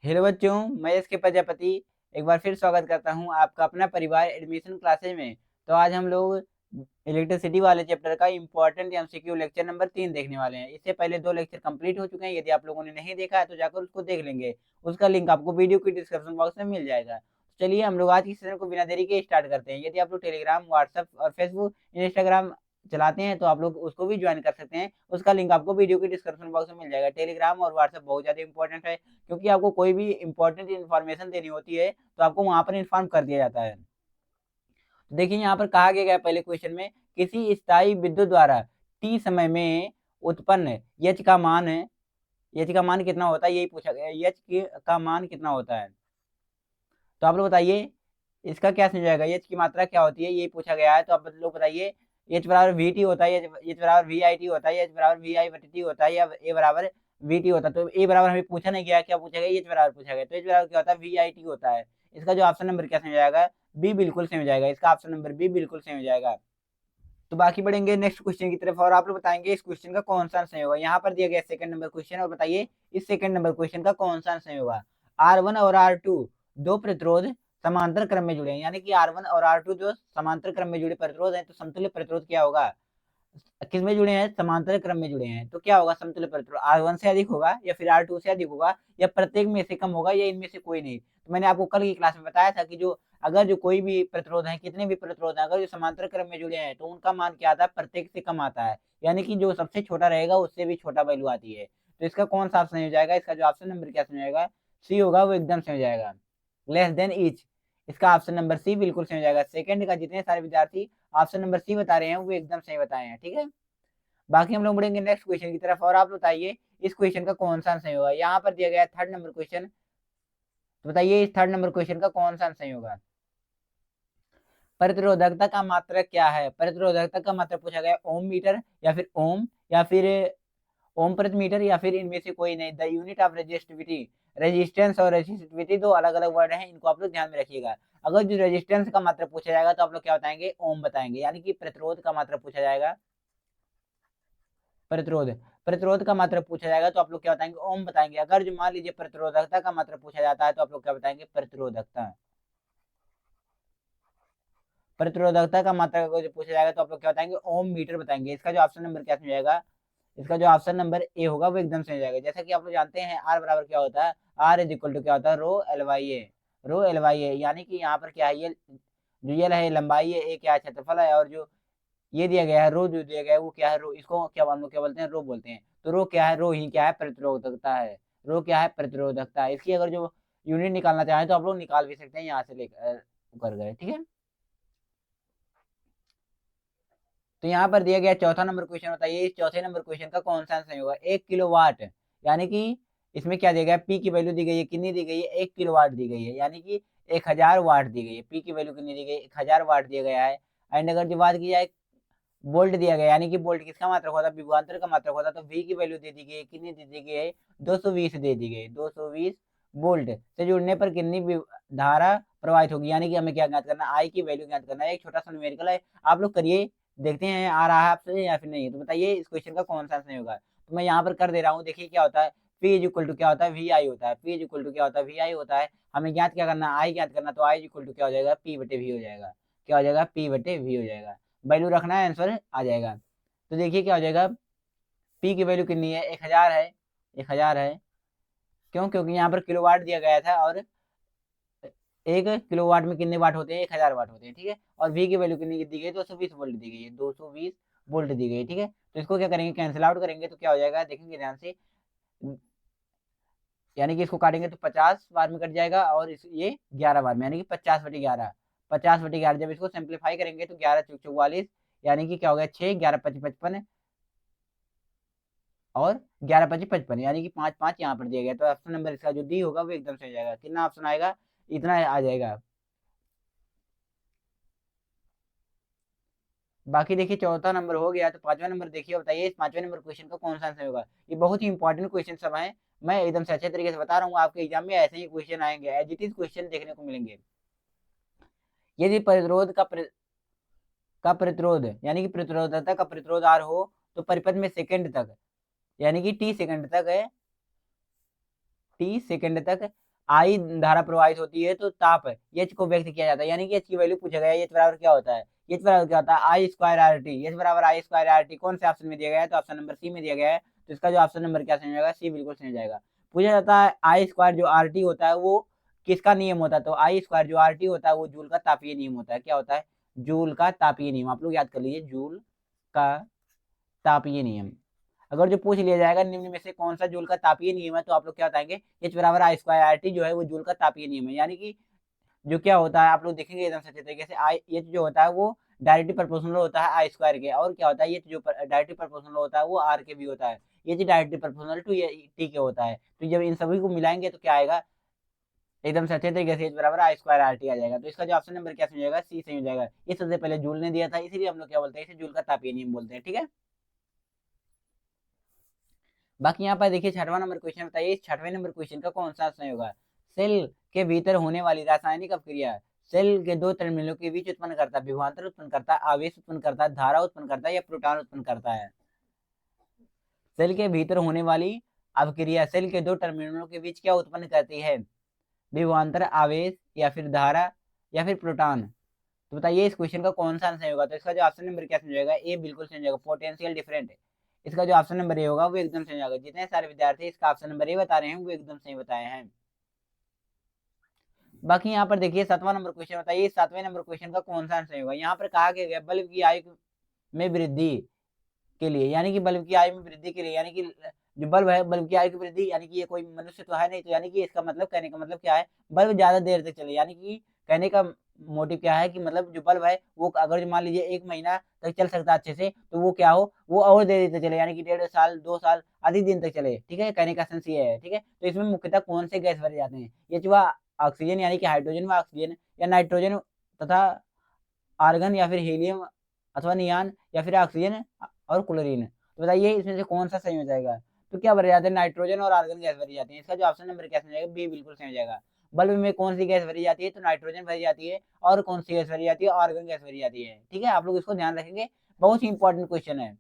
Hello बच्चों, मैं S के प्रजापति एक बार फिर स्वागत करता हूं आपका अपना परिवार एडमिशन क्लासेज में। तो आज हम लोग इलेक्ट्रिसिटी वाले चैप्टर का इम्पोर्टेंट एमसीक्यू लेक्चर नंबर 3 देखने वाले हैं। इससे पहले 2 लेक्चर कंप्लीट हो चुके हैं। यदि आप लोगों ने नहीं देखा है तो जाकर उसको देख लेंगे। उसका लिंक आपको वीडियो की डिस्क्रिप्शन बॉक्स में मिल जाएगा। तो चलिए हम लोग आज की सेशन को बिना देरी के स्टार्ट करते हैं। यदि आप लोग टेलीग्राम, व्हाट्सएप और फेसबुक, इंस्टाग्राम चलाते हैं तो आप लोग उसको भी ज्वाइन कर सकते हैं। उसका लिंक आपको वीडियो की डिस्क्रिप्शन बॉक्स में मिल जाएगा। टेलीग्राम और व्हाट्सएप बहुत ज्यादा इंपॉर्टेंट है, क्योंकि आपको कोई भी इंपॉर्टेंट इन्फॉर्मेशन देनी होती है तो आपको वहां पर इन्फॉर्म कर दिया जाता है। तो देखिए यहाँ पर कहा गया है पहले क्वेश्चन में, किसी स्थायी विद्युत द्वारा टी समय में उत्पन्न एच का मान है, एच का मान कितना होता है यही पूछा गया। एच का मान कितना होता है, तो आप लोग बताइए इसका क्या समझाएगा। एच की मात्रा क्या होती है यही पूछा गया है। तो आप लोग बताइए, एच बराबर वी टी होता है, एच बराबर वी आई टी होता है, एच बराबर वी आई बटी टी होता है, या ए बराबर वी टी होता है। तो ए बराबर हमें पूछा नहीं गया, क्या पूछा गया, एच बराबर पूछा गया। तो एच बराबर क्या होता है, वी आई टी होता है। इसका जो ऑप्शन नंबर क्या समझाएगा, बी बिल्कुल सही हो जाएगा। इसका ऑप्शन नंबर बी बिल्कुल सही हो जाएगा। तो बाकी बढ़ेंगे नेक्स्ट क्वेश्चन की तरफ और आप लोग बताएंगे इस क्वेश्चन का कौन सा आंसर होगा। यहाँ पर दिया गया सेकंड नंबर क्वेश्चन, और बताइए इस सेकंड नंबर क्वेश्चन का कौन सा आंसर होगा। R1 और R2 दो प्रतिरोध समांतर क्रम में जुड़े हैं, यानी कि R1 और R2 जो समांतर क्रम में जुड़े प्रतिरोध हैं, तो समतुल्य प्रतिरोध क्या होगा, किस में जुड़े हैं, समांतर क्रम में जुड़े हैं। तो क्या होगा, समतुल्य प्रतिरोध R1 से अधिक होगा या फिर R2 से अधिक होगा, या प्रत्येक में से कम होगा, या इनमें से कोई नहीं। तो मैंने आपको कल की क्लास में बताया था कि जो अगर जो कोई भी प्रतिरोध है, कितने भी प्रतिरोध है, अगर जो समांतर क्रम में जुड़े हैं तो उनका मान क्या आता है, प्रत्येक से कम आता है। यानी कि जो सबसे छोटा रहेगा उससे भी छोटा वैल्यू आती है। तो इसका कौन सा ऑप्शन हो जाएगा, इसका जो ऑप्शन नंबर क्या हो जाएगा, सी होगा, वो एकदम से हो जाएगा, लेस देन ईच। इसका ऑप्शन नंबर सी बिल्कुल सही हो जाएगा। सेकंड का जितने सारे विद्यार्थी ऑप्शन नंबर सी बता रहे हैं वो एकदम सही बताए हैं, ठीक है। बाकी हम लोग बढ़ेंगे नेक्स्ट क्वेश्चन की तरफ, और आप बताइए इस क्वेश्चन का कौन सा आंसर होगा। यहाँ पर दिया गया है थर्ड नंबर क्वेश्चन, तो बताइए इस थर्ड नंबर क्वेश्चन का कौन सा आंसर होगा। प्रतिरोधकता का मात्रक क्या है, प्रतिरोधकता का मात्रक पूछा गया ओम मीटर, या फिर ओम, या फिर ओम प्रति मीटर, या फिर इनमें से कोई नहीं। The unit of resistivity, resistance और रेजिस्टिविटी दो अलग अलग वर्ड हैं, इनको आप लोग ध्यान में रखिएगा। अगर जो रेजिस्टेंस का मात्रक पूछा जाएगा तो आप लोग क्या बताएंगे, ओम बताएंगे, यानी कि प्रतिरोध का मात्रक पूछा जाएगा, प्रतिरोध, प्रतिरोध का मात्रक पूछा जाएगा तो आप लोग क्या बताएंगे, ओम बताएंगे। अगर जो मान लीजिए प्रतिरोधकता का मात्रक पूछा जाता है तो आप लोग क्या बताएंगे, प्रतिरोधकता, प्रतिरोधकता का मात्रक अगर जो पूछा जाएगा तो आप लोग क्या बताएंगे, ओम मीटर बताएंगे। इसका जो ऑप्शन नंबर क्या हो जाएगा, इसका जो ऑप्शन नंबर ए होगा वो एकदम सही हो जाएगा। जैसा कि आप लोग जानते हैं आर बराबर क्या होता है, आर इज इक्वल टू क्या होता है, रो एल वाई ए, रो एल वाई ए। यानी कि यहाँ पर क्या है, ये जो ये है लंबाई है, ए क्या है, क्षेत्रफल है, और जो ये दिया गया है रो, जो दिया गया है वो क्या है, रो, इसको क्या हम लोग क्या बोलते हैं, रो बोलते हैं। तो रो क्या है, रो ही क्या है, प्रतिरोधकता है। रो क्या है, प्रतिरोधकता है। इसकी अगर जो यूनिट निकालना चाहें तो आप लोग निकाल भी सकते हैं, यहाँ से लेकर कर गए, ठीक है। तो यहाँ पर दिया गया चौथा नंबर क्वेश्चन, बताइए इस चौथे नंबर क्वेश्चन का कौन सा आंसर होगा। 1 किलोवाट, यानी कि इसमें क्या दिया गया, पी की वैल्यू दी गई है, कितनी दी गई है, 1 किलोवाट दी गई है, यानी कि 1000 वाट दी गई है। पी की वैल्यू कितनी दी गई है, 1000 वाट दिया गया है। एंड अगर जो बात की जाए वोल्ट दिया गया, यानी कि वोल्ट किसका मात्रक होता है, विभवांतर का मात्रक होता है। तो वी की वैल्यू दे दी गई है, कितनी दे दी गई है, 220 दे दी गई, 220 वोल्ट से जुड़ने पर कितनी धारा प्रवाहित होगी। यानी कि हमें क्या ज्ञात करना, आई की वैल्यू ज्ञात करना है। एक छोटा सा न्यूमेरिकल है, आप लोग करिए, देखते हैं आ रहा है आपसे या फिर नहीं। तो बताइए इस क्वेश्चन का कौन सा आंसर होगा। तो मैं यहाँ पर कर दे रहा हूँ, देखिए क्या होता है, पी इज इक्वल टू क्या होता है, वी आई होता है। पी इज इक्वल टू क्या होता है, वी आई होता है। हमें ज्ञात क्या करना, आई ज्ञात करना, तो आई इज इक्वल टू क्या हो जाएगा, पी बटे वी हो जाएगा। क्या हो जाएगा, पी बटे वी हो जाएगा। वैल्यू रखना है, आंसर आ जाएगा। तो देखिए क्या हो जाएगा, पी की वैल्यू कितनी है, 1000 है, 1000 है। क्यों, क्योंकि यहाँ पर किलोवाट दिया गया था, और 1 किलोवाट में कितने वाट होते हैं, 1000 वाट होते हैं, ठीक है। और वी की वैल्यू कितनी दी गई, 220 वोल्ट दी गई है, 220 वोल्ट दी गई, ठीक है। तो इसको क्या करेंगे, कैंसिल आउट करेंगे तो क्या हो जाएगा, देखेंगे ध्यान से, यानी कि इसको काटेंगे तो 50 बार में कट जाएगा, और इस ये 11 बार में, यानी कि 50/11, 50/11। जब इसको सिंप्लीफाई करेंगे तो 11×4 = 44, यानी कि क्या हो गया, 6, 11×5 = 55, और 11×5 = 55, यानी कि 5 5 यहाँ पर दिया गया। तो ऑप्शन नंबर इसका जो डी होगा वो एकदम से हो जाएगा। कितना ऑप्शन आएगा, इतना आ जाएगा। बाकी देखिए चौथा नंबर हो गया, तो पांचवा नंबर देखिए, बताइए इस पांचवें नंबर क्वेश्चन का कौन सा आंसर होगा। ये बहुत ही इंपॉर्टेंट क्वेश्चन सब है, मैं एकदम से अच्छे तरीके से बता रहा हूँ। आपके एग्जाम में ऐसे ही क्वेश्चन आएंगे, एज इट इज क्वेश्चन देखने को मिलेंगे। यदि प्रतिरोध का प्रतिरोध, यानी कि प्रतिरोधकता का प्रतिरोध आर हो, तो परिपथ में सेकंड तक, यानी कि टी सेकंड तक है, टी सेकंड तक आई धारा प्रवाहित होती है तो ताप एच को व्यक्त किया जाता है, यानी कि एच की वैल्यू पूछा गया है, एच बराबर क्या होता है, एच बराबर क्या होता है आई स्क्वायर आर टी, एच बराबर आई स्क्वायर आर टी कौन से ऑप्शन में दिया गया है, तो ऑप्शन नंबर सी में दिया गया है। तो इसका जो ऑप्शन नंबर क्या सही हो जाएगा, सी बिल्कुल सही हो जाएगा। पूछा जाता है आई स्क्वायर जो आर टी होता है वो किसका नियम होता है, तो आई स्क्वायर जो आर टी होता है वो जूल का तापीय नियम होता है। क्या होता है, जूल का तापीय नियम, आप लोग याद कर लीजिए, जूल का तापीय नियम। अगर जो पूछ लिया जाएगा निम्न में से कौन सा जूल का तापीय नियम है, तो आप लोग क्या बताएंगे, एच बराबर आई स्क्वायर आर टी जो है वो जूल का तापीय नियम है। यानी कि जो क्या होता है आप लोग देखेंगे एकदम सच्चे तरीके से, आई एच जो होता है वो डायरेक्टली प्रोपोर्शनल होता है आई स्क्वायर के, और क्या होता है, एच जो डायरेक्टली प्रोपोर्शनल होता है वो आर के भी होता है, H directly proportional to T के होता है। तो जब इन सभी को मिलाएंगे तो क्या आएगा, एकदम से अच्छे तरीके से एच बराबर आई स्क्वायर आर टी आ जाएगा। तो इसका जो ऑप्शन नंबर क्या सही हो जाएगा, सी सही हो जाएगा। ये सबसे पहले जूल ने दिया था, इसीलिए हम लोग क्या बोलते हैं, इसे जूल का तापीय नियम बोलते हैं। ठीक है, बाकी यहाँ पर देखिए छठवां नंबर क्वेश्चन बताइए, इस छठवें नंबर क्वेश्चन का कौन सा सही होगा। सेल के भीतर होने वाली रासायनिक अपक्रिया सेल के दो टर्मिनलों के बीच उत्पन्न करता है, विभवांतर उत्पन्न करता है, आवेश उत्पन्न करता है, धारा उत्पन्न करता है, या प्रोटॉन उत्पन्न करता है। सेल के भीतर होने वाली अपक्रिया सेल के दो टर्मिनलों के बीच क्या उत्पन्न करती है, विभवांतर, आवेश, या फिर धारा, या फिर प्रोटॉन। तो बताइए इस क्वेश्चन का कौन सा आंसर होगा, तो इसका जो ऑप्शन नंबर क्या समझेगा, ए बिल्कुल सही हो जाएगा, पोटेंशियल डिफरेंट। इसका जो ऑप्शन नंबर ए होगा वो एकदम सही होगा। जितने सारे विद्यार्थी इसका ऑप्शन नंबर ए बता रहे हैं वो एकदम सही बताए हैं। बाकी यहाँ पर देखिए सातवां नंबर क्वेश्चन बताइए, सातवें नंबर क्वेश्चन का कौन सा आंसर होगा। यहाँ पर कहा गया बल्ब की आयु में वृद्धि के लिए, यानी कि बल्ब की आयु में वृद्धि के लिए, यानी कि जो बल्ब है बल्ब की आयु की वृद्धि, यानी कि ये कोई मनुष्य तो है नहीं, तो यानी कि इसका मतलब कहने का मतलब क्या है, बल्ब ज्यादा देर तक चले, यानी कि कहने का मोटिव क्या है कि मतलब जो बल्ब है वो अगर मान लीजिए 1 महीना तक चल सकता है अच्छे से, तो वो क्या हो, वो और देर तक चले, यानी कि 1.5 साल 2 साल अधिक दिन तक चले। ठीक है, कहने का सेंस ये है। ठीक है, तो इसमें मुख्यतः कौन से गैस भरे जाते हैं, ये जो ऑक्सीजन यानी कि हाइड्रोजन व ऑक्सीजन, या नाइट्रोजन तथा आर्गन, या फिर हीलियम अथवा नियान, या फिर ऑक्सीजन और क्लोरीन। तो बताइए इसमें से कौन सा सही हो जाएगा। तो क्या भरे जाते हैं, नाइट्रोजन और आर्गन गैस भरी जाती है। इसका जो ऑप्शन नंबर क्या हो जाएगा, बी बिल्कुल सही हो जाएगा। बल्ब में कौन सी गैस भरी जाती है, तो नाइट्रोजन भरी जाती है, और कौन सी गैस भरी जाती है, आर्गन गैस भरी जाती है। ठीक है, आप लोग इसको ध्यान रखेंगे, बहुत ही इंपॉर्टेंट क्वेश्चन है।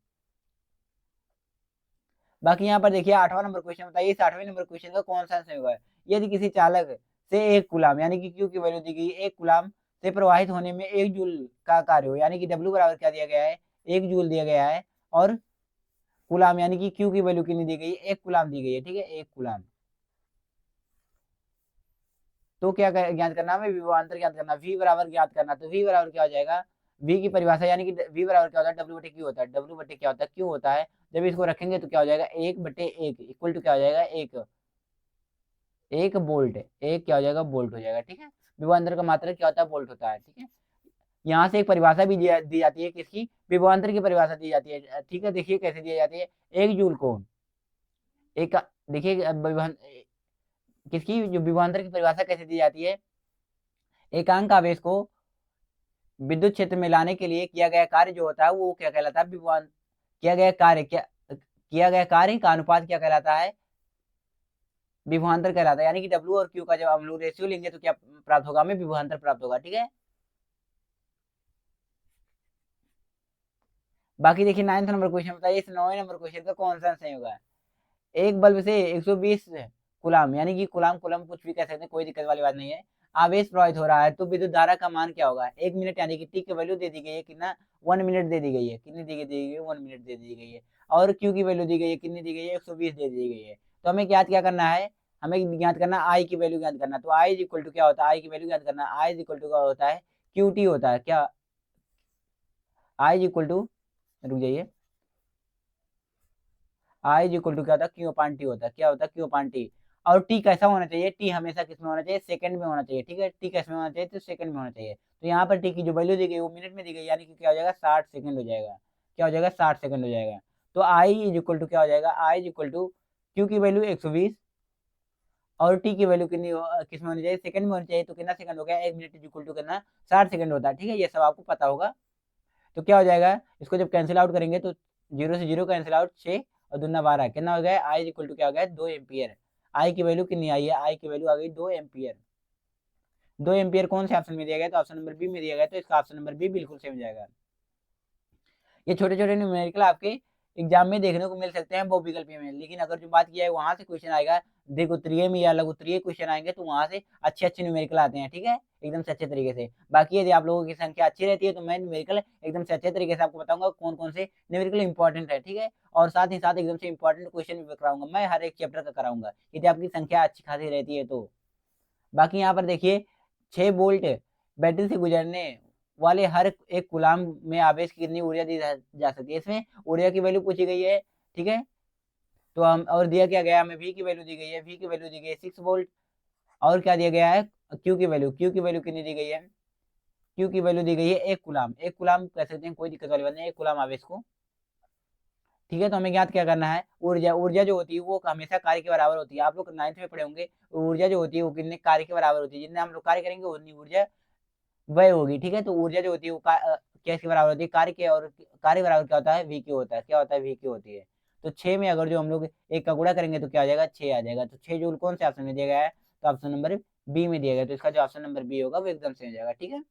बाकी यहाँ पर देखिए आठवां नंबर क्वेश्चन बताइए, इस आठवें नंबर क्वेश्चन का कौन सा आंसर होगा। यदि किसी चालक से एक गुलाम यानी कि क्यू की वैल्यू दी गई, एक गुलाम से प्रवाहित होने में 1 जूल का कार्य हो, यानी कि डब्ल्यू बराबर क्या दिया गया है, 1 जूल दिया गया है, और गुलाम यानी कि क्यू की वैल्यू कितनी दी गई है, एक गुलाम दी गई है। ठीक है, एक गुलाम। तो क्या ज्ञात करना है, विभवांतर ज्ञात करना, वी बराबर ज्ञात करना। तो वी बराबर क्या हो जाएगा, वी की परिभाषा यानी कि वी बराबर क्या होता है, डब्ल्यू बटे क्यू होता है। डब्ल्यू बटे क्या होता है, क्यू होता है। जब इसको रखेंगे तो क्या हो जाएगा, 1/1 इक्वल टू क्या हो जाएगा, एक, एक बोल्ट, एक क्या हो जाएगा, बोल्ट हो जाएगा। ठीक है, विभवांतर का मात्रक क्या होता है, बोल्ट होता है। ठीक है, यहाँ से एक परिभाषा भी दी जाती है, किसकी, विभवांतर की परिभाषा दी जाती है। ठीक है, देखिए कैसे दी जाती है, 1 जूल को एक, देखिए किसकी, जो विभवांतर की परिभाषा कैसे दी जाती है, एकांक आवेश को विद्युत क्षेत्र में लाने के लिए किया गया कार्य जो होता है वो क्या कहलाता है, विभवान किया गया कार्य, किया गया कार्य का अनुपात क्या कहलाता है, विभवांतर कहलाता है। यानी कि डब्ल्यू और क्यू का जब हम लोग रेशियो लेंगे तो क्या प्राप्त होगा, हमें विभवांतर प्राप्त होगा। ठीक है, बाकी देखिए नाइन्थ नंबर क्वेश्चन बताइए, इस 9वें नंबर क्वेश्चन का कौन सा सही होगा। एक बल्ब से 120 कुलाम, यानी कि कुलाम कुलम कुछ भी कह सकते हैं, कोई दिक्कत वाली बात नहीं है, आवेश प्रवाहित हो रहा है, तो विद्युत धारा का मान क्या होगा, 1 मिनट, यानी कि टी की वैल्यू दे दी गई है कितना, 1 मिनट दे दी गई है, कितनी दी गई है, 1 मिनट दे दी गई है, और क्यू की वैल्यू दी गई है, कितनी दी गई है, 120 दे दी गई है। तो हमें ज्ञात क्या करना है, हमें ज्ञात करना आई की वैल्यू ज्ञात करना। तो आई इज इक्वल टू क्या होता है, आई की वैल्यू ज्ञात करना, आई इज इक्वल टू क्या होता है, क्यू टी होता है। क्या आई इज इक्वल टू, रुक जाइए, आई इज इक्वल टू क्या होता है, क्यू अपान टी होता है। क्या होता है, क्यू अपान टी। और टी कैसा होना चाहिए, टी हमेशा किस में होना चाहिए, सेकंड में होना चाहिए। ठीक है, टी कैसे में होना चाहिए, तो सेकंड में होना चाहिए। तो यहाँ पर टी की जो वैल्यू दी गई वो मिनट में दी गई, यानी कि क्या हो जाएगा, 60 सेकंड हो जाएगा। क्या हो जाएगा, 60 सेकंड हो जाएगा। तो आई इज इक्वल टू क्या हो जाएगा, I is equal to Q की वैल्यू 120, और टी की वैल्यू कितनी किस में होनी चाहिए, सेकंड में होनी चाहिए। तो कितना सेकंड हो गया, 1 मिनट इज इक्वल टू कितना, 60 सेकंड होता है। ठीक है, ये सब आपको पता होगा। तो क्या हो जाएगा, इसको जब कैंसिल आउट करेंगे तो 0 से 0 कैंसिल आउट, 6 और दूना 12, कितना हो गया, आई इक्वल टू क्या हो गया, 2 एम्पियर। आई की वैल्यू कितनी आई है, आई की वैल्यू आ गई 2 एम्पियर। 2 एम्पियर कौन से ऑप्शन में दिया गया, तो ऑप्शन नंबर बी में दिया गया, तो इसका ऑप्शन नंबर बी बिल्कुल सही हो जाएगा। ये छोटे छोटे न्यूमेरिकल आपके एग्जाम में देखने को मिल सकते हैं बहुविकल्पीय में, लेकिन अगर जो बात किया है वहां से क्वेश्चन आएगा दीर्घ उत्तरीय में या लघु उत्तरीय क्वेश्चन आएंगे तो वहां से अच्छे अच्छे न्यूमेरिकल आते हैं, ठीक है, एकदम से अच्छे तरीके से। बाकी यदि आप लोगों की संख्या अच्छी रहती है तो मैं न्यूमेरिकल एकदम से अच्छे तरीके से आपको बताऊंगा कौन कौन से न्यूमेरिकल इंपॉर्टेंट है, ठीक है, और साथ ही साथ एकदम से इंपॉर्टेंट क्वेश्चन भी कराऊंगा, मैं हर एक चैप्टर का कराऊंगा यदि आपकी संख्या अच्छी खासी रहती है तो। बाकी यहाँ पर देखिए 6 वोल्ट बैटरी से गुजरने वाले हर एक कूलाम में आवेश की कितनी ऊर्जा दी जा सकती है, इसमें ऊर्जा की वैल्यू पूछी गई है, ठीक है। तो हम और दिया क्या गया, हमें वी की वैल्यू दी गई है, वी की वैल्यू दी गई है 6 वोल्ट। और क्या दिया गया है, क्यू की वैल्यू कितनी दी गई है, क्यू की वैल्यू दी गई है 1 कूलाम, 1 कूलाम कह सकते हैं, कोई दिक्कत वाली बात नहीं, 1 कूलाम आवेश को, ठीक है। तो हमें ज्ञात क्या करना है, ऊर्जा, ऊर्जा जो होती है वो हमेशा कार्य के बराबर होती है, आप लोग 9th में पढ़े होंगे, ऊर्जा जो होती है वो कितने कार्य के बराबर होती है, जितने हम लोग कार्य करेंगे उतनी ऊर्जा व्यय होगी, ठीक है। तो ऊर्जा जो होती है वो कैसे बराबर होती है, कार्य के, और कार्य बराबर क्या होता है, वी क्यू होता है, क्या होता है, वी क्यू होती है। तो 6 में अगर जो हम लोग एक का गुणा करेंगे तो क्या आ जाएगा, 6 आ जाएगा। तो 6 जूल कौन से ऑप्शन में दिया गया है, तो ऑप्शन नंबर बी में दिया गया, तो इसका जो ऑप्शन नंबर बी होगा वो एकदम सही हो जाएगा, ठीक है।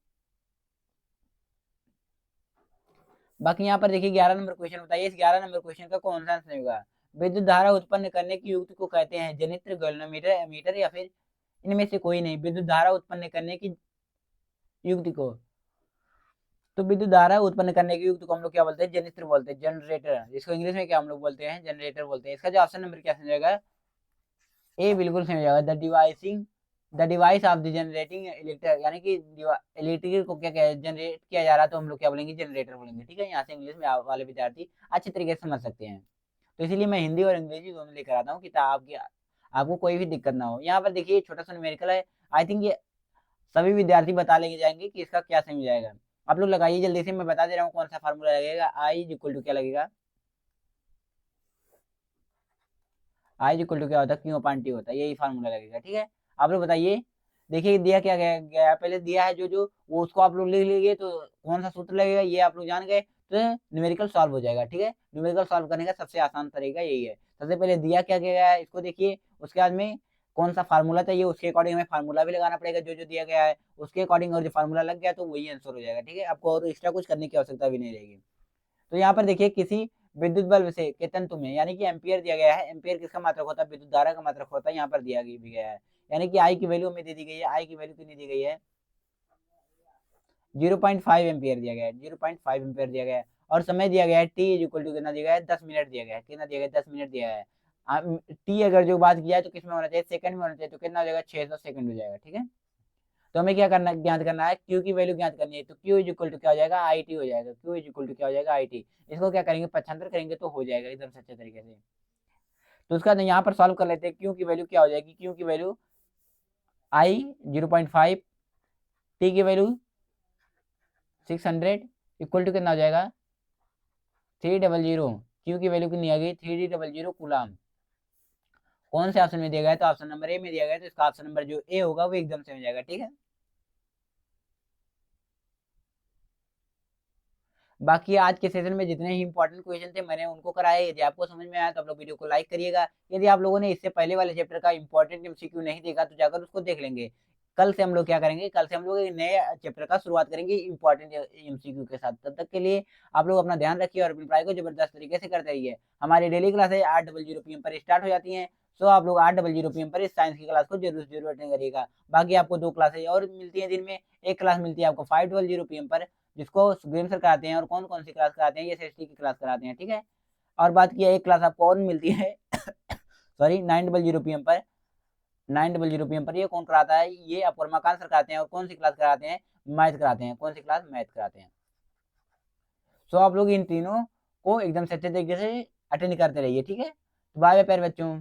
बाकी यहाँ पर देखिए 11 नंबर क्वेश्चन बताइए, इस 11 नंबर क्वेश्चन का कौन सा आंसर होगा। विद्युत धारा उत्पन्न करने की युक्ति को कहते हैं जनित्र, गैल्वेनोमीटर, एमीटर, या फिर इनमें से कोई नहीं। विद्युत धारा उत्पन्न करने की युक्ति को, तो विद्युत धारा उत्पन्न करने की युक्ति को हम लोग क्या बोलते हैं, जनित्र बोलते हैं, जनरेटर, जिसको इंग्लिश में क्या हम लोग बोलते हैं, जनरेटर बोलते हैं। इसका जो ऑप्शन नंबर क्या हो जाएगा, ए बिल्कुल सही हो जाएगा। The device of the generating electric, यानी कि इलेक्ट्रिक को क्या जनरेट किया जा रहा है तो हम लोग क्या बोलेंगे, जनरेटर बोलेंगे, ठीक है। यहाँ से इंग्लिश में वाले विद्यार्थी अच्छे तरीके से समझ सकते हैं। तो इसीलिए मैं हिंदी और अंग्रेजी दोनों लेकर आता हूँ कि आपकी आपको कोई भी दिक्कत ना हो। यहाँ पर देखिए छोटा सा न्यूमेरिकल है, आई थिंक ये सभी विद्यार्थी बता लेके जाएंगे कि इसका क्या सही हो जाएगा। आप लोग लगाइए जल्दी से, मैं बता दे रहा हूँ कौन सा फार्मूला लगेगा, आई इक्वल टू क्या लगेगा, आई इक्वल टू क्या होता है, क्यू अपान टी होता है, यही फार्मूला लगेगा, ठीक है। आप लोग बताइए, देखिए दिया क्या गया, गया पहले दिया है जो जो वो उसको आप लोग लिख लीजिए, तो कौन सा सूत्र लगेगा ये आप लोग जान गए तो न्यूमेरिकल सॉल्व हो जाएगा, ठीक है। न्यूमेरिकल सॉल्व करने का सबसे आसान तरीका यही है। सबसे पहले दिया क्या गया है इसको देखिए, उसके बाद में कौन सा फार्मूला चाहिए उसके अकॉर्डिंग हमें फार्मूला भी लगाना पड़ेगा जो जो दिया गया है उसके अकॉर्डिंग, और जो फार्मूला लग गया तो वही आंसर हो जाएगा, ठीक है। आपको और एक्स्ट्रा कुछ करने की आवश्यकता भी नहीं रहेगी। तो यहाँ पर देखिए किसी विद्युत बल्ब से के तंतु में, यानी कि एम्पियर दिया गया है, एम्पियर किसका मात्रक होता है, विद्युत धारा का मात्रक होता है, यहाँ पर दिया भी गया है। यानी कि आई की वैल्यू हमें दे दी गई है, आई की वैल्यू कितनी दी गई है, 0.5 एम्पियर दिया गया है, 0.5 एम्पियर दिया गया है। और समय दिया गया है टी इज इक्वल टू कितना दिया गया है, 10 मिनट दिया गया है, कितना दिया गया है, 10 मिनट दिया है। टी अगर जो बात किया है तो किसमें होना चाहिए, सेकंड में होना चाहिए, तो कितना हो जाएगा, 600 सेकंड हो जाएगा, ठीक है। तो हमें क्या करना, ज्ञात करना है, क्यू की वैल्यू ज्ञात करनी है, तो क्यू इज इक्वल टू क्या हो जाएगा, आई टी हो जाएगा, क्यू इज इक्वल टू क्या हो जाएगा, आई टी। इसको क्या करेंगे, पक्षांतर करेंगे तो हो जाएगा एकदम से अच्छे तरीके से। तो उसका यहाँ पर सॉल्व कर लेते हैं, क्यू की वैल्यू क्या हो जाएगी, क्यू की वैल्यू आई 0.5, टी की वैल्यू 600 इक्वल टू कितना हो जाएगा, 300, क्यू की वैल्यू कितनी आ गई, 300 कूलाम। कौन से ऑप्शन में दिया गया है, तो ऑप्शन नंबर ए में दिया गया है, तो इसका ऑप्शन नंबर जो ए होगा वो एकदम से हो जाएगा, ठीक है। बाकी आज के सेशन में जितने ही इंपॉर्टेंट क्वेश्चन थे मैंने उनको कराए। यदि आपको समझ में आया तो आप लोग वीडियो को लाइक करिएगा। यदि आप लोगों ने इससे पहले वाले चैप्टर का इंपॉर्टेंट एमसीक्यू नहीं देखा तो जाकर उसको देख लेंगे। कल से हम लोग क्या करेंगे, कल से हम लोग एक नए चैप्टर का शुरुआत करेंगे इंपॉर्टेंट एमसीक्यू के साथ। तब तक के लिए आप लोग अपना ध्यान रखिए और अपनी पढ़ाई को जबरदस्त तरीके से करते रहिए। हमारी डेली क्लासेज 8:00 PM पर स्टार्ट हो जाती हैं, सो आप लोग 8:00 PM पर इस साइंस की क्लास को जरूर जरूर अटेंड करिएगा। बाकी आपको 2 क्लासेज और मिलती है दिन में, एक क्लास मिलती है आपको 5:00 PM पर, जिसको सुखदेव सर कराते हैं, और कौन कौन सी क्लास कराते हैं, ये एसएसटी की क्लास कराते हैं, ठीक है। और बात किया एक क्लास आपको और मिलती है सॉरी 9:00 PM पर, 9:00 PM पर ये कौन कराता है, ये आपको रमाकांत सर कराते हैं। और कौन सी क्लास कराते हैं, मैथ कराते हैं, कौन सी क्लास, मैथ कराते हैं। सो आप लोग इन तीनों को एकदम से अच्छे तरीके से अटेंड करते रहिए, ठीक है। बाय बाय प्यारे बच्चों।